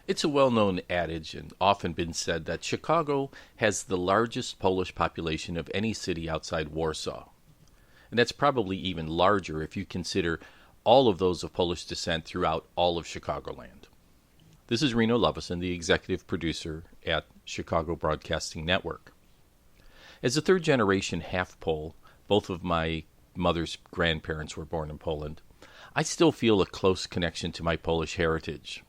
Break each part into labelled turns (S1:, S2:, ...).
S1: It's a well-known adage and often been said that Chicago has the largest Polish population of any city outside Warsaw. And that's probably even larger if you consider all of those of Polish descent throughout all of Chicagoland. This is Reno Lovison, the executive producer at Chicago Broadcasting Network. As a third-generation half-Pole, both of my mother's grandparents were born in Poland, I still feel a close connection to my Polish heritage.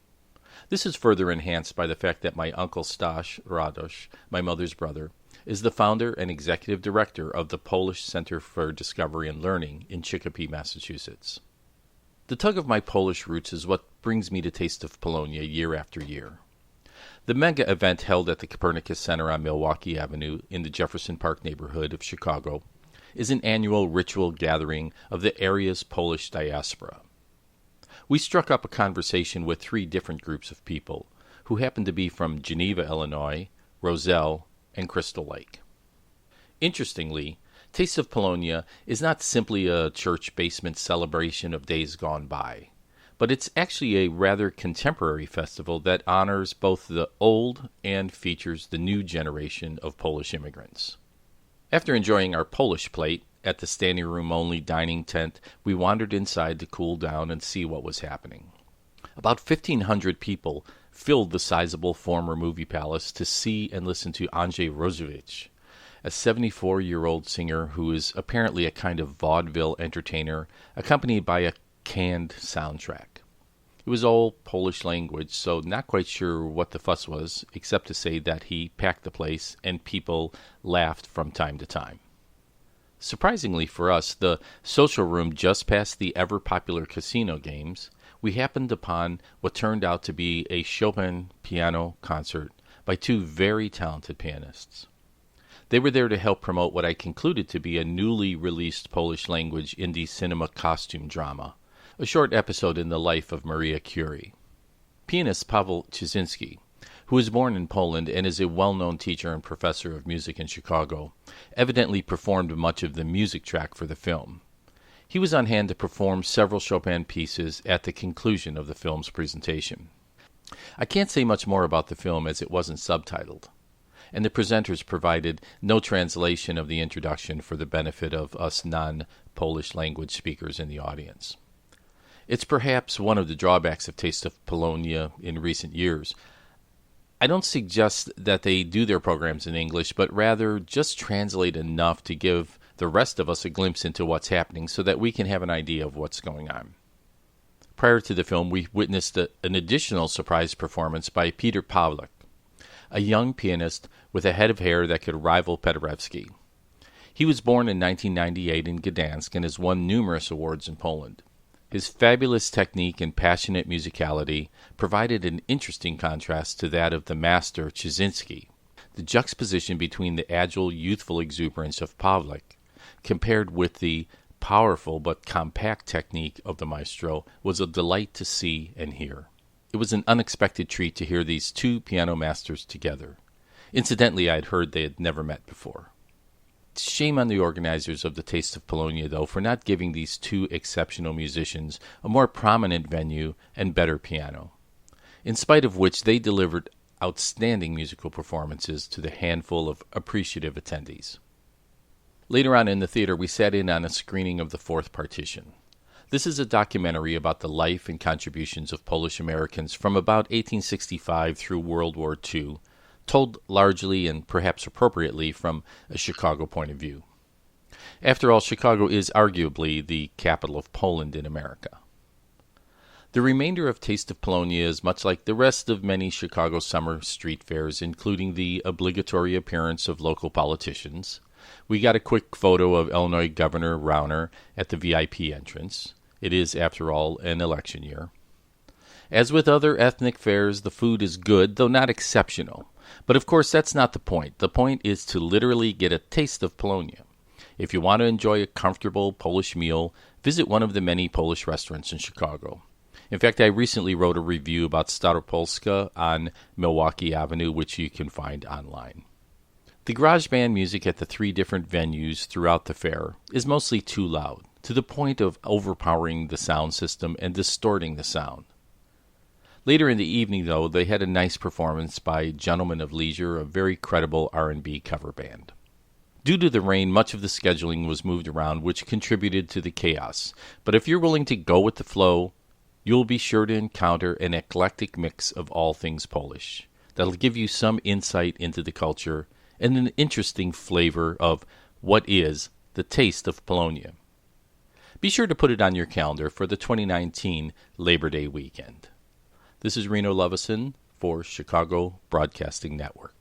S1: This is further enhanced by the fact that my uncle Staś Radosz, my mother's brother, is the founder and executive director of the Polish Center for Discovery and Learning in Chicopee, Massachusetts. The tug of my Polish roots is what brings me to Taste of Polonia year after year. The mega event held at the Copernicus Center on Milwaukee Avenue in the Jefferson Park neighborhood of Chicago is an annual ritual gathering of the area's Polish diaspora. We struck up a conversation with three different groups of people who happened to be from Geneva, Illinois, Roselle, and Crystal Lake. Interestingly, Taste of Polonia is not simply a church basement celebration of days gone by, but it's actually a rather contemporary festival that honors both the old and features the new generation of Polish immigrants. After enjoying our Polish plate at the standing room only dining tent, we wandered inside to cool down and see what was happening. About 1,500 people filled the sizable former movie palace to see and listen to Andrzej Rosiewicz, a 74-year-old singer who is apparently a kind of vaudeville entertainer accompanied by a canned soundtrack. It was all Polish language, so not quite sure what the fuss was, except to say that he packed the place and people laughed from time to time. Surprisingly for us, the social room just past the ever-popular casino games, we happened upon what turned out to be a Chopin piano concert by two very talented pianists. They were there to help promote what I concluded to be a newly released Polish-language indie cinema costume drama, a short episode in the life of Maria Curie. Pianist Pawel Checinski, who was born in Poland and is a well-known teacher and professor of music in Chicago, evidently performed much of the music track for the film. He was on hand to perform several Chopin pieces at the conclusion of the film's presentation. I can't say much more about the film as it wasn't subtitled, and the presenters provided no translation of the introduction for the benefit of us non-Polish language speakers in the audience. It's perhaps one of the drawbacks of Taste of Polonia in recent years. I don't suggest that they do their programs in English, but rather just translate enough to give the rest of us a glimpse into what's happening so that we can have an idea of what's going on. Prior to the film, we witnessed an additional surprise performance by Piotr Pawlak, a young pianist with a head of hair that could rival Paderewski. He was born in 1998 in Gdansk and has won numerous awards in Poland. His fabulous technique and passionate musicality provided an interesting contrast to that of the master Checinski. The juxtaposition between the agile, youthful exuberance of Pawlak compared with the powerful but compact technique of the maestro was a delight to see and hear. It was an unexpected treat to hear these two piano masters together. Incidentally, I had heard they had never met before. Shame on the organizers of the Taste of Polonia, though, for not giving these two exceptional musicians a more prominent venue and better piano, in spite of which they delivered outstanding musical performances to the handful of appreciative attendees. Later on in the theater, we sat in on a screening of the Fourth Partition. This is a documentary about the life and contributions of Polish Americans from about 1865 through World War II, told largely and perhaps appropriately from a Chicago point of view. After all, Chicago is arguably the capital of Poland in America. The remainder of Taste of Polonia is much like the rest of many Chicago summer street fairs, including the obligatory appearance of local politicians. We got a quick photo of Illinois Governor Rauner at the VIP entrance. It is, after all, an election year. As with other ethnic fairs, the food is good, though not exceptional. But of course, that's not the point. The point is to literally get a taste of Polonia. If you want to enjoy a comfortable Polish meal, visit one of the many Polish restaurants in Chicago. In fact, I recently wrote a review about Staropolska on Milwaukee Avenue, which you can find online. The garage band music at the three different venues throughout the fair is mostly too loud, to the point of overpowering the sound system and distorting the sound. Later in the evening, though, they had a nice performance by Gentlemen of Leisure, a very credible R&B cover band. Due to the rain, much of the scheduling was moved around, which contributed to the chaos. But if you're willing to go with the flow, you'll be sure to encounter an eclectic mix of all things Polish. That'll give you some insight into the culture and an interesting flavor of what is the taste of Polonia. Be sure to put it on your calendar for the 2019 Labor Day weekend. This is Reno Lovison for Chicago Broadcasting Network.